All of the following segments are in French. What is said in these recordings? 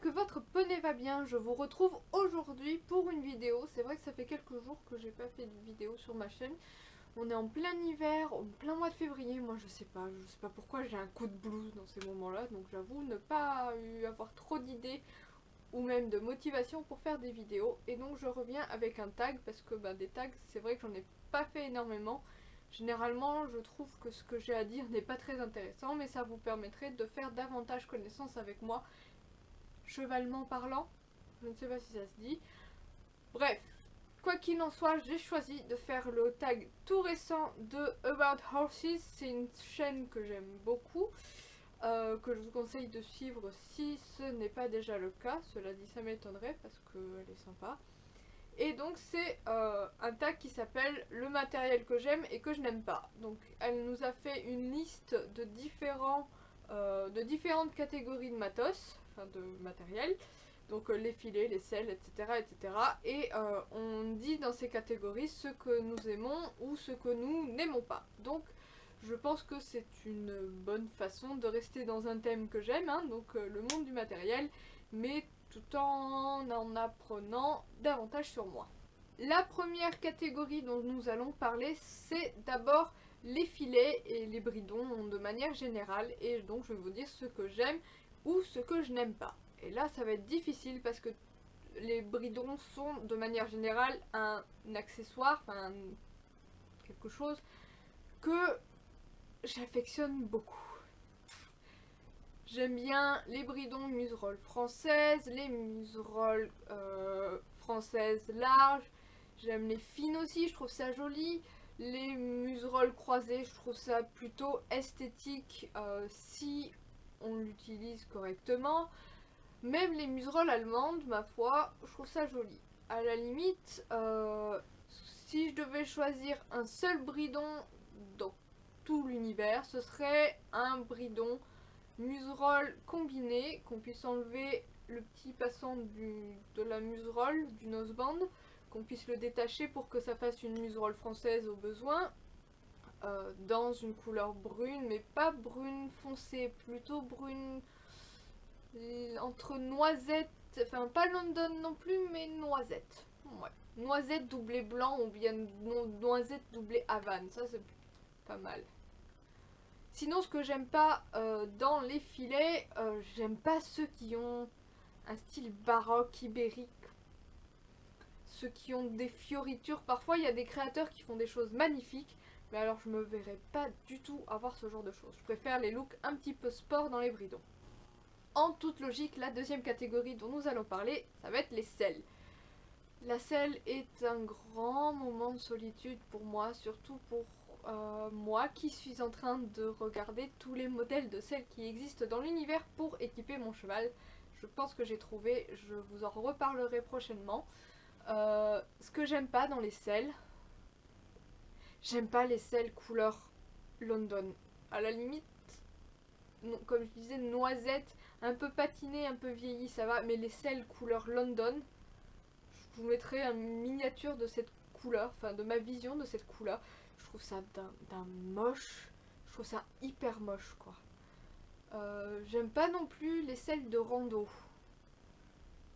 que votre poney va bien. Je vous retrouve aujourd'hui pour une vidéo. C'est vrai que ça fait quelques jours que j'ai pas fait de vidéo sur ma chaîne. On est en plein hiver, en plein mois de février. Moi je sais pas pourquoi j'ai un coup de blues dans ces moments-là. Donc j'avoue ne pas avoir trop d'idées ou même de motivation pour faire des vidéos. Et donc je reviens avec un tag parce que des tags c'est vrai que j'en ai pas fait énormément. Généralement je trouve que ce que j'ai à dire n'est pas très intéressant, mais ça vous permettrait de faire davantage connaissance avec moi, chevalement parlant. Je ne sais pas si ça se dit. Bref, quoi qu'il en soit, j'ai choisi de faire le tag tout récent de About Horses. C'est une chaîne que j'aime beaucoup, que je vous conseille de suivre si ce n'est pas déjà le cas. Cela dit, ça m'étonnerait parce qu'elle est sympa. Et donc c'est un tag qui s'appelle le matériel que j'aime et que je n'aime pas. Donc elle nous a fait une liste de différentes catégories de matos, enfin de matériel. Donc les filets, les selles, etc. etc. Et on dit dans ces catégories ce que nous aimons ou ce que nous n'aimons pas. Donc je pense que c'est une bonne façon de rester dans un thème que j'aime, hein, donc le monde du matériel, mais tout en apprenant davantage sur moi. La première catégorie dont nous allons parler, c'est d'abord les filets et les bridons de manière générale, et donc je vais vous dire ce que j'aime ou ce que je n'aime pas. Et là ça va être difficile parce que les bridons sont de manière générale un accessoire, enfin quelque chose que j'affectionne beaucoup. J'aime bien les bridons museroles françaises, les museroles françaises larges. J'aime les fines aussi, je trouve ça joli. Les museroles croisées, je trouve ça plutôt esthétique si on l'utilise correctement. Même les museroles allemandes, ma foi, je trouve ça joli. À la limite, si je devais choisir un seul bridon dans tout l'univers, ce serait un bridon muserolle combiné, qu'on puisse enlever le petit passant de la muserolle, du noseband, qu'on puisse le détacher pour que ça fasse une muserolle française au besoin, dans une couleur brune, mais pas brune foncée, plutôt brune entre noisette, enfin pas London non plus, mais noisette. Ouais. Noisette doublé blanc ou bien noisette doublé Havane, ça c'est pas mal. Sinon, ce que j'aime pas dans les filets, j'aime pas ceux qui ont un style baroque, ibérique, ceux qui ont des fioritures. Parfois, il y a des créateurs qui font des choses magnifiques, mais alors je me verrais pas du tout avoir ce genre de choses. Je préfère les looks un petit peu sport dans les bridons. En toute logique, la deuxième catégorie dont nous allons parler, ça va être les selles. La selle est un grand moment de solitude pour moi, surtout pour moi qui suis en train de regarder tous les modèles de selles qui existent dans l'univers pour équiper mon cheval. Je pense que j'ai trouvé, je vous en reparlerai prochainement. Ce que j'aime pas dans les selles, j'aime pas les selles couleur London. À la limite, non, comme je disais, noisette, un peu patiné, un peu vieilli, ça va, mais les selles couleur London, je vous mettrai une miniature de cette couleur, enfin de ma vision de cette couleur. Je trouve ça d'un moche, je trouve ça hyper moche quoi. J'aime pas non plus les selles de rando.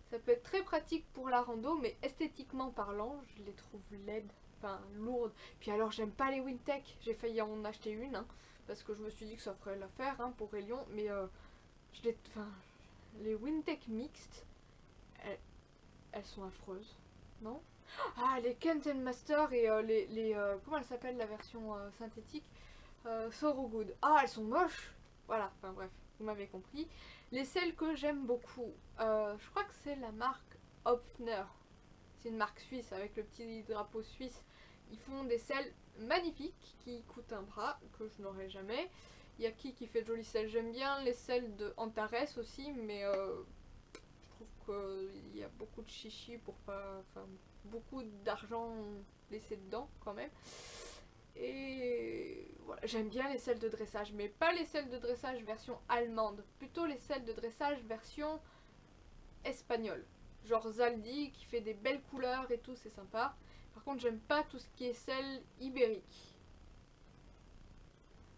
Ça peut être très pratique pour la rando, mais esthétiquement parlant, je les trouve laides, enfin lourdes. Puis alors j'aime pas les Wintech, j'ai failli en acheter une, hein, parce que je me suis dit que ça ferait l'affaire hein, pour Rayon, mais les Wintech mixtes, elles sont affreuses, non? Ah, les Kent Master et comment elle s'appelle la version synthétique, So Good. Ah, elles sont moches. Voilà, enfin bref, vous m'avez compris. Les selles que j'aime beaucoup, je crois que c'est la marque Hopfner. C'est une marque suisse avec le petit drapeau suisse. Ils font des selles magnifiques qui coûtent un bras, que je n'aurai jamais. Il y a qui fait de jolies selles, j'aime bien les selles de Antares aussi, mais je trouve qu'il y a beaucoup de chichi pour pas... Enfin, beaucoup d'argent laissé dedans quand même. Et voilà, j'aime bien les selles de dressage, mais pas les selles de dressage version allemande, plutôt les selles de dressage version espagnole. Genre Zaldi qui fait des belles couleurs et tout, c'est sympa. Par contre, j'aime pas tout ce qui est selles ibériques.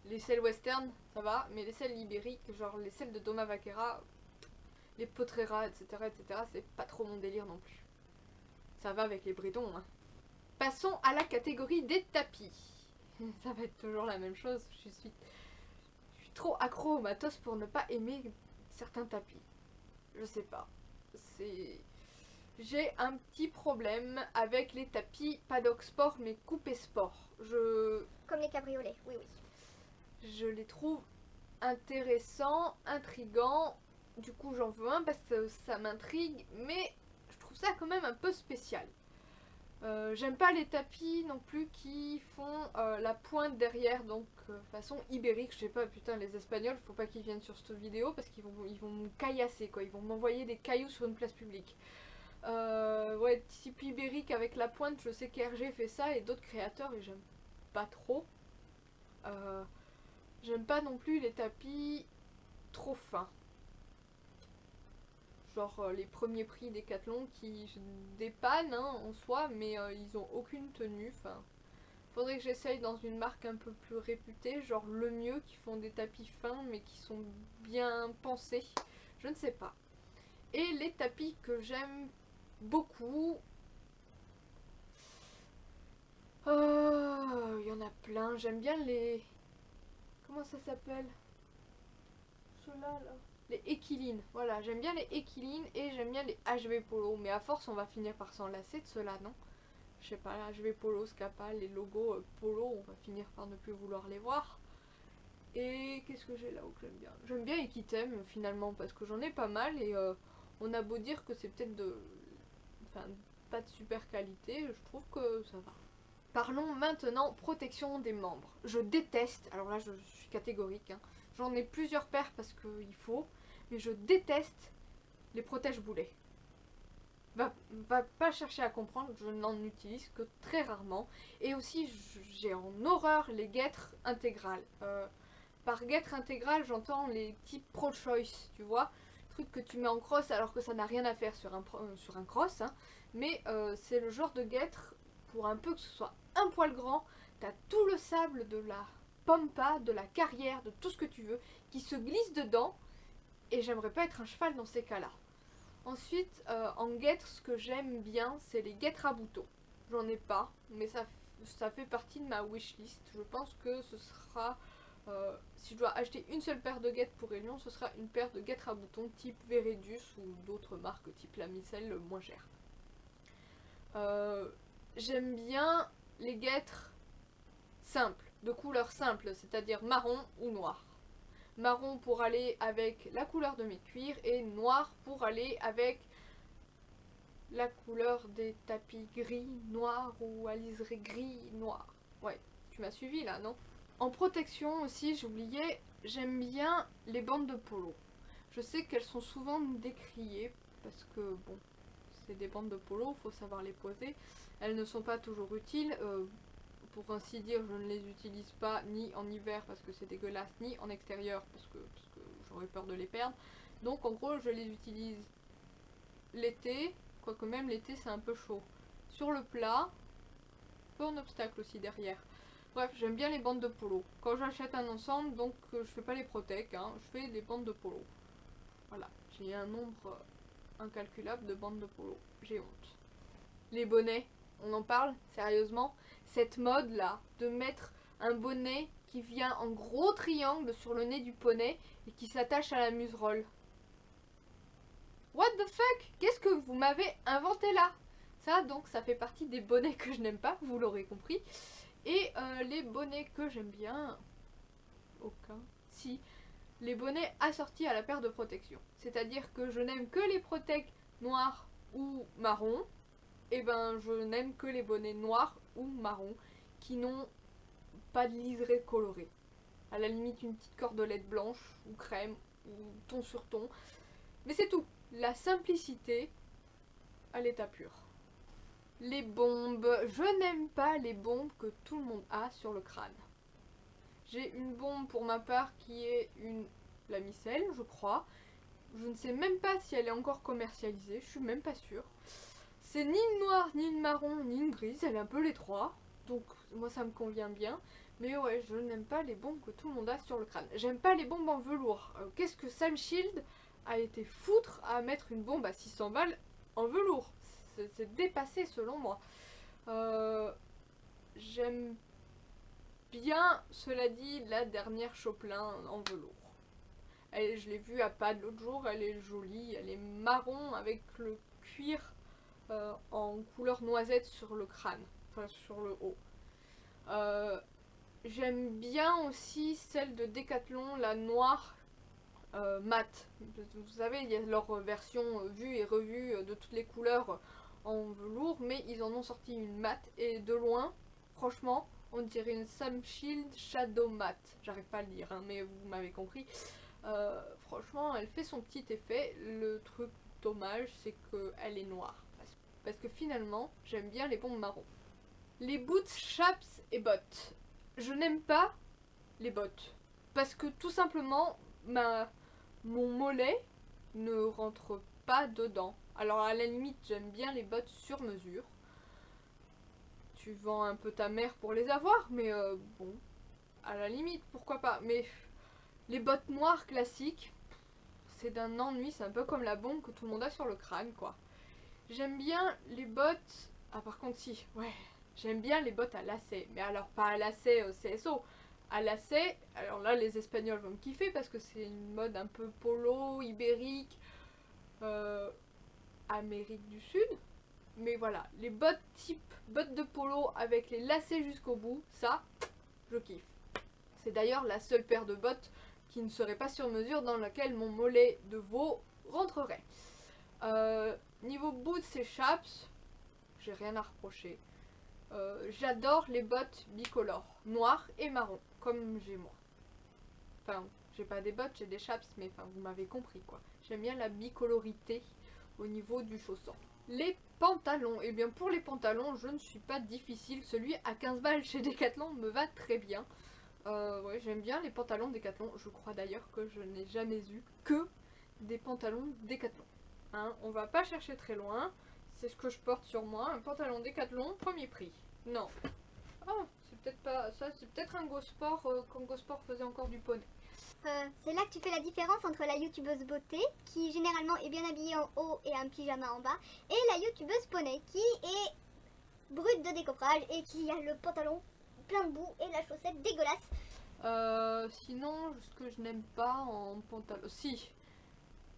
Les selles western, ça va, mais les selles ibériques, genre les selles de Doma Vaquera, les Potrera, etc. C'est pas trop mon délire non plus. Ça va avec les bridons, hein. Passons à la catégorie des tapis. Ça va être toujours la même chose. Je suis trop accro au matos pour ne pas aimer certains tapis. Je sais pas. J'ai un petit problème avec les tapis paddock sport mais coupé sport. Comme les cabriolets, oui. Je les trouve intéressants, intrigants. Du coup j'en veux un parce que ça m'intrigue, mais je trouve ça quand même un peu spécial. J'aime pas les tapis non plus qui font la pointe derrière, donc façon ibérique. Je sais pas, putain, les Espagnols, faut pas qu'ils viennent sur cette vidéo parce qu'ils vont me caillasser, quoi. Ils vont m'envoyer des cailloux sur une place publique. Ouais, type ibérique avec la pointe, je sais qu'Hergé fait ça et d'autres créateurs et j'aime pas trop. J'aime pas non plus les tapis trop fins. Genre les premiers prix Decathlon qui dépannent hein, en soi, mais ils ont aucune tenue. Enfin, faudrait que j'essaye dans une marque un peu plus réputée, genre Le Mieux, qui font des tapis fins mais qui sont bien pensés. Je ne sais pas. Et les tapis que j'aime beaucoup, il y en a plein. J'aime bien les... Comment ça s'appelle? Ceux-là, là. Les Equilines. Voilà, j'aime bien les Equilines et j'aime bien les HV Polo. Mais à force, on va finir par s'en lasser de ceux-là, non? Je sais pas, HV Polo, Scappa, les logos Polo, on va finir par ne plus vouloir les voir. Et qu'est-ce que j'ai là-haut que j'aime bien? J'aime bien Equitem finalement parce que j'en ai pas mal et on a beau dire que c'est peut-être enfin, pas de super qualité, je trouve que ça va. Parlons maintenant protection des membres. Je déteste, alors là je suis catégorique, hein, j'en ai plusieurs paires parce qu'il faut, mais je déteste les protège-boulets. Va pas chercher à comprendre, je n'en utilise que très rarement. Et aussi j'ai en horreur les guêtres intégrales. Par guêtre intégrale, j'entends les types pro-choice, tu vois, truc que tu mets en cross alors que ça n'a rien à faire sur un cross, hein. Mais c'est le genre de guêtre, pour un peu que ce soit un poil grand, t'as tout le sable de la pampa, de la carrière, de tout ce que tu veux, qui se glisse dedans, et j'aimerais pas être un cheval dans ces cas-là. Ensuite, en guêtre, ce que j'aime bien, c'est les guêtres à boutons. J'en ai pas, mais ça fait partie de ma wishlist. Je pense que ce sera... si je dois acheter une seule paire de guêtres pour Élion, ce sera une paire de guêtres à boutons type Veredus ou d'autres marques type la Micelle moins chères. J'aime bien les guêtres simples, de couleur simple, c'est-à-dire marron ou noir. Marron pour aller avec la couleur de mes cuirs et noir pour aller avec la couleur des tapis gris, noir ou à liseré gris, noir. Ouais, tu m'as suivi là, non? En protection aussi, j'oubliais, j'aime bien les bandes de polo. Je sais qu'elles sont souvent décriées parce que, bon, c'est des bandes de polo, faut savoir les poser. Elles ne sont pas toujours utiles. Pour ainsi dire, je ne les utilise pas ni en hiver parce que c'est dégueulasse, ni en extérieur parce que j'aurais peur de les perdre. Donc en gros, je les utilise l'été, quoique même l'été c'est un peu chaud. Sur le plat, peu en obstacle aussi derrière. Bref, j'aime bien les bandes de polo. Quand j'achète un ensemble, donc je fais pas les protec, hein, je fais des bandes de polo. Voilà, j'ai un nombre incalculable de bandes de polo. J'ai honte. Les bonnets, on en parle sérieusement. Cette mode là de mettre un bonnet qui vient en gros triangle sur le nez du poney et qui s'attache à la muserolle. What the fuck? Qu'est-ce que vous m'avez inventé là? Ça donc ça fait partie des bonnets que je n'aime pas, vous l'aurez compris. Et les bonnets que j'aime bien, aucun, si, les bonnets assortis à la paire de protection. C'est-à-dire que je n'aime que les protects noirs ou marron. Et ben je n'aime que les bonnets noirs ou marron qui n'ont pas de liseré coloré. À la limite une petite cordelette blanche ou crème ou ton sur ton. Mais c'est tout. La simplicité à l'état pur. Les bombes. Je n'aime pas les bombes que tout le monde a sur le crâne. J'ai une bombe pour ma part qui est une Lamicelle, je crois. Je ne sais même pas si elle est encore commercialisée, je suis même pas sûre. C'est ni une noire, ni une marron, ni une grise, elle est un peu les trois. Donc moi ça me convient bien. Mais ouais, je n'aime pas les bombes que tout le monde a sur le crâne. J'aime pas les bombes en velours. Qu'est-ce que Sam Shield a été foutre à mettre une bombe à 600 balles en velours. C'est dépassé selon moi. J'aime bien, cela dit, la dernière Choplin en velours. Je l'ai vue à Pad l'autre jour, elle est jolie, elle est marron avec le cuir en couleur noisette sur le crâne, enfin sur le haut. J'aime bien aussi celle de Decathlon, la noire mat. Vous savez, il y a leur version vue et revue de toutes les couleurs en velours, mais ils en ont sorti une mat et de loin, franchement, on dirait une Sunshield Shadow Mat. J'arrive pas à le dire, hein, mais vous m'avez compris. Franchement, elle fait son petit effet. Le truc dommage, c'est qu'elle est noire. Parce que finalement, j'aime bien les bombes marron. Les boots, chaps et bottes. Je n'aime pas les bottes. Parce que tout simplement, mon mollet ne rentre pas dedans. Alors à la limite, j'aime bien les bottes sur mesure. Tu vends un peu ta mère pour les avoir, mais bon, à la limite, pourquoi pas. Mais les bottes noires classiques, c'est d'un ennui, c'est un peu comme la bombe que tout le monde a sur le crâne, quoi. J'aime bien les bottes... Ah par contre si, ouais, j'aime bien les bottes à lacets, mais alors pas à lacets CSO, à lacets, alors là les Espagnols vont me kiffer parce que c'est une mode un peu polo, ibérique, Amérique du Sud, mais voilà, les bottes type bottes de polo avec les lacets jusqu'au bout, ça, je kiffe. C'est d'ailleurs la seule paire de bottes qui ne serait pas sur mesure dans laquelle mon mollet de veau rentrerait. Niveau boots et chaps, j'ai rien à reprocher. J'adore les bottes bicolores, noires et marron, comme j'ai moi. Enfin, j'ai pas des bottes, j'ai des chaps, mais enfin, vous m'avez compris quoi. J'aime bien la bicolorité au niveau du chausson. Les pantalons, et bien pour les pantalons, je ne suis pas difficile. Celui à 15 balles chez Decathlon me va très bien. Ouais, j'aime bien les pantalons Decathlon. Je crois d'ailleurs que je n'ai jamais eu que des pantalons Decathlon. Hein, on va pas chercher très loin. C'est ce que je porte sur moi, un pantalon Decathlon, premier prix. Non. Oh, c'est peut-être pas ça, c'est peut-être un Go Sport quand Go Sport faisait encore du poney. C'est là que tu fais la différence entre la youtubeuse beauté, qui généralement est bien habillée en haut et un pyjama en bas, et la youtubeuse poney, qui est brute de décoffrage et qui a le pantalon plein de boue et la chaussette dégueulasse. Sinon, ce que je n'aime pas en pantalon... Si,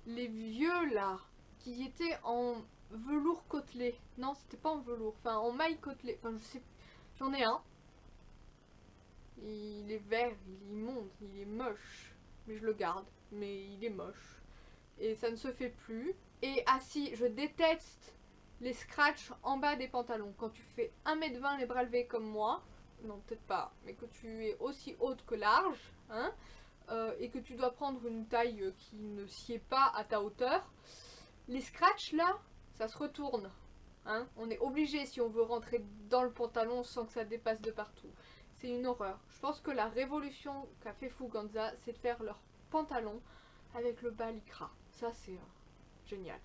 les vieux là, qui étaient en velours côtelé. Non, c'était pas en velours, enfin en maille côtelé. Enfin, je sais, j'en ai un. Il est vert, il est immonde, il est moche. Mais je le garde, mais il est moche. Et ça ne se fait plus. Et ah si, je déteste les scratchs en bas des pantalons. Quand tu fais 1m20 les bras levés comme moi, non peut-être pas, mais que tu es aussi haute que large, hein, et que tu dois prendre une taille qui ne sied pas à ta hauteur, les scratchs là, ça se retourne. Hein, on est obligé si on veut rentrer dans le pantalon sans que ça dépasse de partout. C'est une horreur. Je pense que la révolution qu'a fait Fuganza, c'est de faire leur pantalon avec le bas lycra. Ça c'est génial.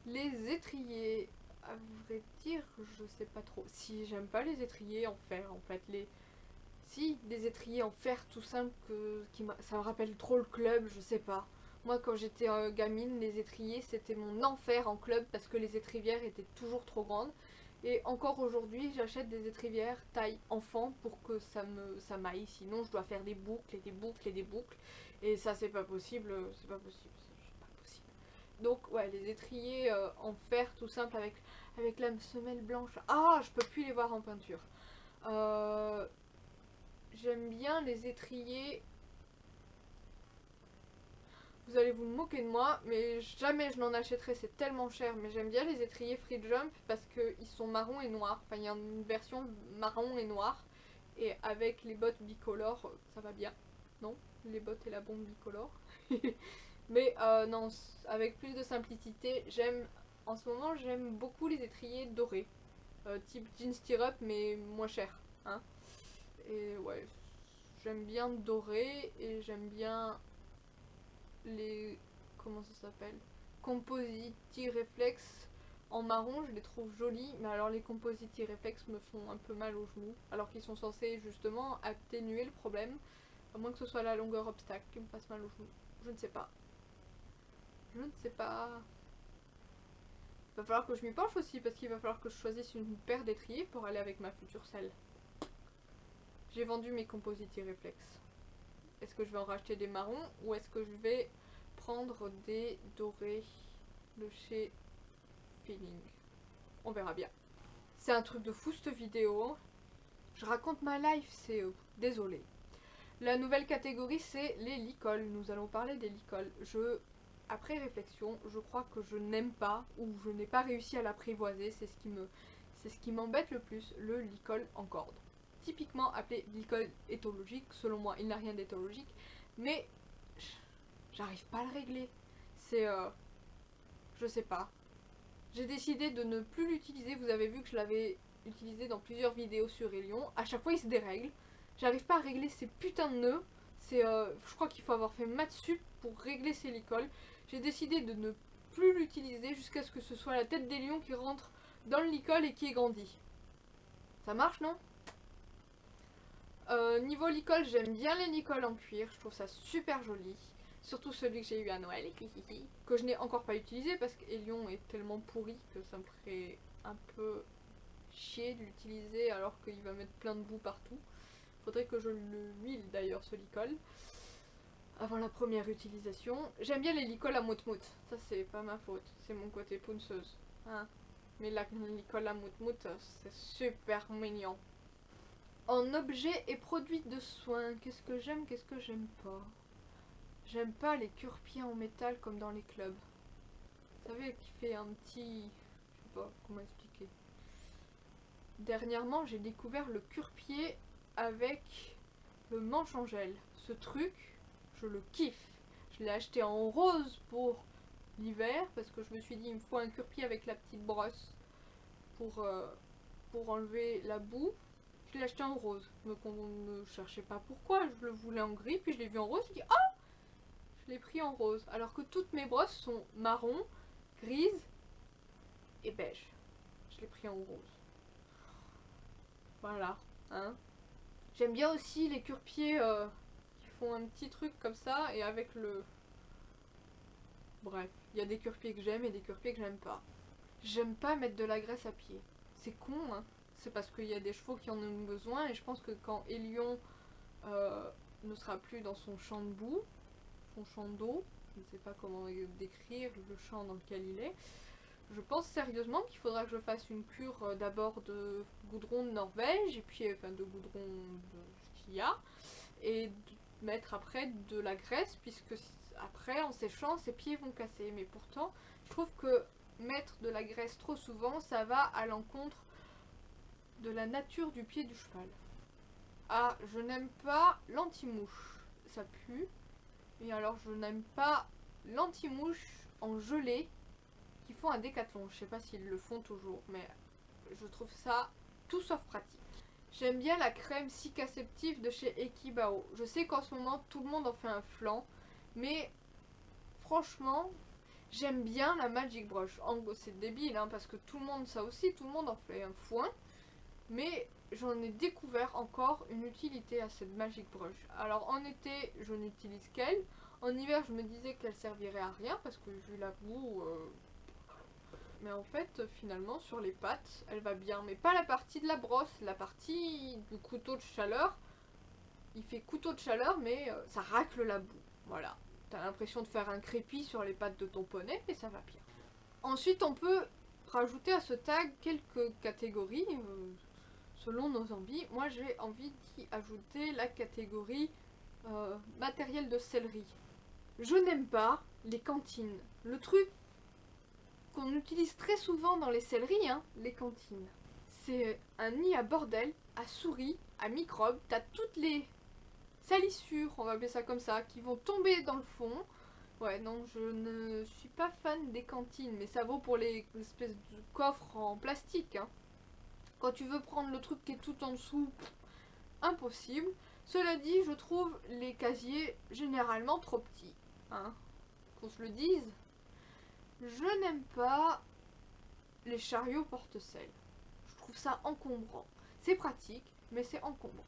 Les étriers, à vrai dire, je sais pas trop. Si, j'aime pas les étriers en fer en fait. Si, des étriers en fer tout simple, ça me rappelle trop le club, je sais pas. Moi quand j'étais gamine, les étriers c'était mon enfer en club parce que les étrivières étaient toujours trop grandes. Et encore aujourd'hui j'achète des étrivières taille enfant pour que ça m'aille. Sinon je dois faire des boucles et des boucles et des boucles. Et ça c'est pas possible, c'est pas possible, c'est pas possible. Donc ouais, les étriers en fer tout simple avec la semelle blanche. Ah, je peux plus les voir en peinture. J'aime bien les étriers. Vous allez vous moquer de moi, mais jamais je n'en achèterai, c'est tellement cher. Mais j'aime bien les étriers Free Jump parce qu'ils sont marron et noir. Enfin, il y a une version marron et noir. Et avec les bottes bicolores, ça va bien. Non, les bottes et la bombe bicolore. Mais non, avec plus de simplicité, en ce moment, j'aime beaucoup les étriers dorés. Type jean stirrup, mais moins cher. Hein. Et ouais, j'aime bien doré et j'aime bien les... comment ça s'appelle, Compositi Reflex en marron, je les trouve jolis, mais alors les Compositi Reflex me font un peu mal aux genoux, alors qu'ils sont censés justement atténuer le problème, à moins que ce soit la longueur obstacle qui me fasse mal aux genoux, je ne sais pas. Je ne sais pas. Il va falloir que je m'y penche aussi parce qu'il va falloir que je choisisse une paire d'étriers pour aller avec ma future selle. J'ai vendu mes Compositi Reflex. Est-ce que je vais en racheter des marrons ou est-ce que je vais prendre des dorés de chez Feeling? On verra bien. C'est un truc de fou cette vidéo. Je raconte ma life, c'est désolé. La nouvelle catégorie c'est les licoles. Nous allons parler des licoles. Après réflexion, je crois que je n'aime pas ou je n'ai pas réussi à l'apprivoiser. C'est ce qui m'embête le plus, le licol en corde. Typiquement appelé licol éthologique. Selon moi, il n'a rien d'éthologique, mais j'arrive pas à le régler. C'est je sais pas. J'ai décidé de ne plus l'utiliser. Vous avez vu que je l'avais utilisé dans plusieurs vidéos sur Elion. À chaque fois, il se dérègle. J'arrive pas à régler ces putains de nœuds. Je crois qu'il faut avoir fait maths sup pour régler ces licoles. J'ai décidé de ne plus l'utiliser jusqu'à ce que ce soit la tête des lions qui rentre dans le licol et qui ait grandi. Ça marche, non? Niveau licol, j'aime bien les licoles en cuir. Je trouve ça super joli. Surtout celui que j'ai eu à Noël, que je n'ai encore pas utilisé parce qu'Elion est tellement pourri que ça me ferait un peu chier de l'utiliser alors qu'il va mettre plein de boue partout. Faudrait que je le huile d'ailleurs ce licol avant la première utilisation. J'aime bien les licoles à mout-mout, ça c'est pas ma faute, c'est mon côté ponceuse. Hein. Mais la licole à mout-mout, c'est super mignon. En objets et produits de soins, qu'est-ce que j'aime pas? J'aime pas les cure-pieds en métal comme dans les clubs. Vous savez, qui fait un petit... Je sais pas comment expliquer. Dernièrement, j'ai découvert le cure-pied avec le manche en gel. Ce truc, je le kiffe. Je l'ai acheté en rose pour l'hiver parce que je me suis dit il me faut un cure-pied avec la petite brosse pour enlever la boue. Je l'ai acheté en rose. Donc on ne cherchait pas pourquoi. Je le voulais en gris, puis je l'ai vu en rose. Je me dis ah, je l'ai pris en rose. Alors que toutes mes brosses sont marron, grises et beige. Je l'ai pris en rose. Voilà. Hein. J'aime bien aussi les cure-pieds qui font un petit truc comme ça et avec le... Bref, il y a des cure-pieds que j'aime et des cure-pieds que j'aime pas. J'aime pas mettre de la graisse à pied. C'est con, hein. C'est parce qu'il y a des chevaux qui en ont besoin et je pense que quand Elion ne sera plus dans son champ de boue, son champ d'eau, je ne sais pas comment décrire le champ dans lequel il est, je pense sérieusement qu'il faudra que je fasse une cure d'abord de goudron de Norvège et puis enfin de goudron de ce qu'il y a et de mettre après de la graisse puisque après en séchant ses pieds vont casser. Mais pourtant je trouve que mettre de la graisse trop souvent ça va à l'encontre de la nature du pied du cheval. Ah, je n'aime pas l'anti-mouche, ça pue. Et alors je n'aime pas l'anti-mouche en gelée qui font un Décathlon. Je sais pas s'ils le font toujours, mais je trouve ça tout sauf pratique. J'aime bien la crème cicaceptive de chez Ekibao. Je sais qu'en ce moment tout le monde en fait un flanc, mais franchement, j'aime bien la Magic Brush. C'est débile hein, parce que tout le monde, ça aussi, tout le monde en fait un foin. Mais j'en ai découvert encore une utilité à cette Magic Brush. Alors en été, je n'utilise qu'elle. En hiver, je me disais qu'elle servirait à rien parce que vu la boue... Mais en fait, finalement, sur les pattes, elle va bien. Mais pas la partie de la brosse, la partie du couteau de chaleur. Il fait couteau de chaleur, mais ça racle la boue. Voilà. T'as l'impression de faire un crépi sur les pattes de ton poney, mais ça va bien. Ensuite, on peut rajouter à ce tag quelques catégories selon nos envies. Moi, j'ai envie d'y ajouter la catégorie matériel de sellerie. Je n'aime pas les cantines. Le truc qu'on utilise très souvent dans les selleries, hein, les cantines. C'est un nid à bordel, à souris, à microbes. T'as toutes les salissures, on va appeler ça comme ça, qui vont tomber dans le fond. Ouais, non, je ne suis pas fan des cantines, mais ça vaut pour les espèces de coffres en plastique. Hein. Quand tu veux prendre le truc qui est tout en dessous, impossible. Cela dit, je trouve les casiers généralement trop petits. Hein. Qu'on se le dise. Je n'aime pas les chariots porte-sel. Je trouve ça encombrant. C'est pratique, mais c'est encombrant.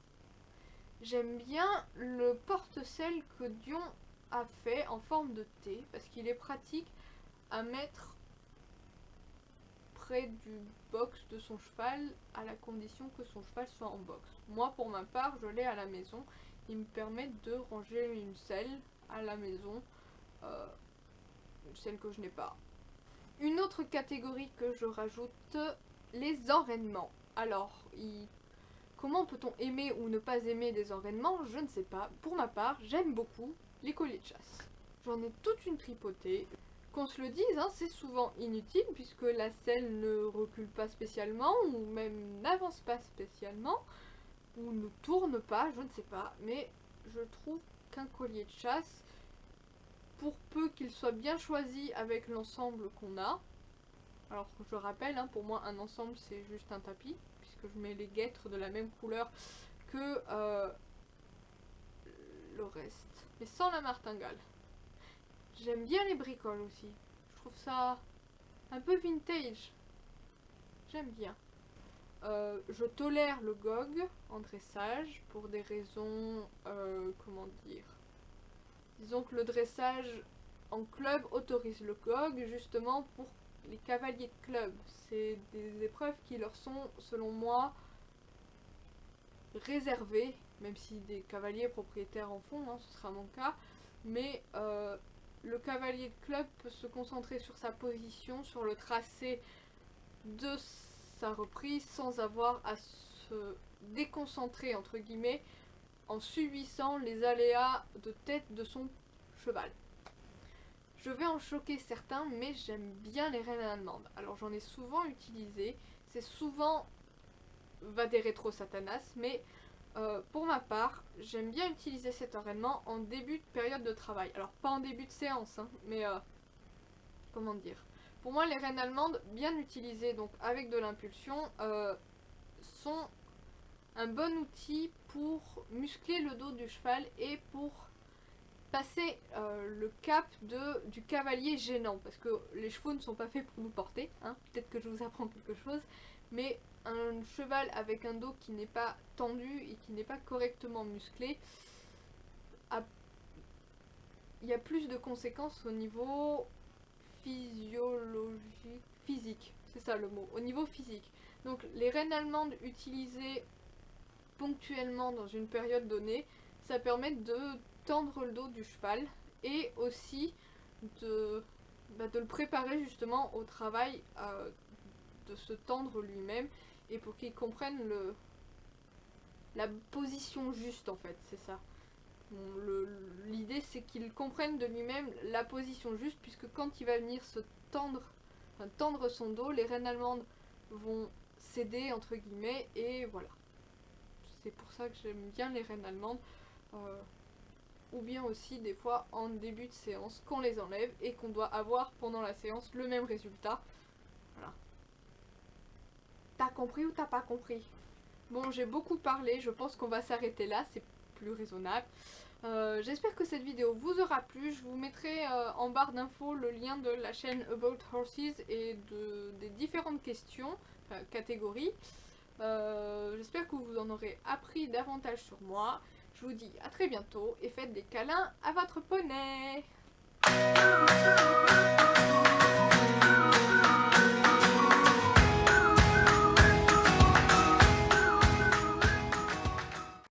J'aime bien le porte-sel que Dion a fait en forme de T parce qu'il est pratique à mettre près du box de son cheval à la condition que son cheval soit en box. Moi pour ma part je l'ai à la maison, il me permet de ranger une selle à la maison, une selle que je n'ai pas. Une autre catégorie que je rajoute, les enraînements. Alors, comment peut-on aimer ou ne pas aimer des enraînements? Je ne sais pas. Pour ma part, j'aime beaucoup les colliers de chasse. J'en ai toute une tripotée. Qu'on se le dise, hein, c'est souvent inutile puisque la selle ne recule pas spécialement ou même n'avance pas spécialement ou ne tourne pas, je ne sais pas. Mais je trouve qu'un collier de chasse, pour peu qu'il soit bien choisi avec l'ensemble qu'on a, alors je rappelle, hein, pour moi un ensemble c'est juste un tapis, puisque je mets les guêtres de la même couleur que le reste, mais sans la martingale. J'aime bien les bricoles aussi, je trouve ça un peu vintage, j'aime bien. Je tolère le GOG en dressage pour des raisons, comment dire, disons que le dressage en club autorise le GOG justement pour les cavaliers de club. C'est des épreuves qui leur sont, selon moi, réservées, même si des cavaliers propriétaires en font, hein, ce sera mon cas, mais le cavalier de club peut se concentrer sur sa position, sur le tracé de sa reprise sans avoir à se déconcentrer entre guillemets en subissant les aléas de tête de son cheval. Je vais en choquer certains, mais j'aime bien les rênes allemandes. Alors j'en ai souvent utilisé, c'est souvent va des rétro satanas, mais pour ma part, j'aime bien utiliser cet enraînement en début de période de travail. Alors pas en début de séance, hein, mais comment dire. Pour moi, les rênes allemandes, bien utilisées, donc avec de l'impulsion, sont un bon outil pour muscler le dos du cheval et pour passer le cap du cavalier gênant, parce que les chevaux ne sont pas faits pour nous porter, hein. Peut-être que je vous apprends quelque chose, mais un cheval avec un dos qui n'est pas tendu et qui n'est pas correctement musclé, il y a plus de conséquences au niveau physiologique, physique, c'est ça le mot, au niveau physique. Donc les rênes allemandes utilisées ponctuellement dans une période donnée, ça permet de tendre le dos du cheval et aussi de le préparer justement au travail, de se tendre lui-même et pour qu'il comprenne la position juste en fait, c'est ça. Bon, l'idée c'est qu'il comprenne de lui-même la position juste puisque quand il va venir se tendre, tendre son dos, les rênes allemandes vont céder entre guillemets et voilà. C'est pour ça que j'aime bien les rênes allemandes. Ou bien aussi des fois en début de séance qu'on les enlève et qu'on doit avoir pendant la séance le même résultat. Voilà. T'as compris ou t'as pas compris? Bon, j'ai beaucoup parlé, je pense qu'on va s'arrêter là, c'est plus raisonnable. J'espère que cette vidéo vous aura plu. Je vous mettrai en barre d'infos le lien de la chaîne About Horses et des différentes questions, enfin catégories. J'espère que vous en aurez appris davantage sur moi. Je vous dis à très bientôt et faites des câlins à votre poney.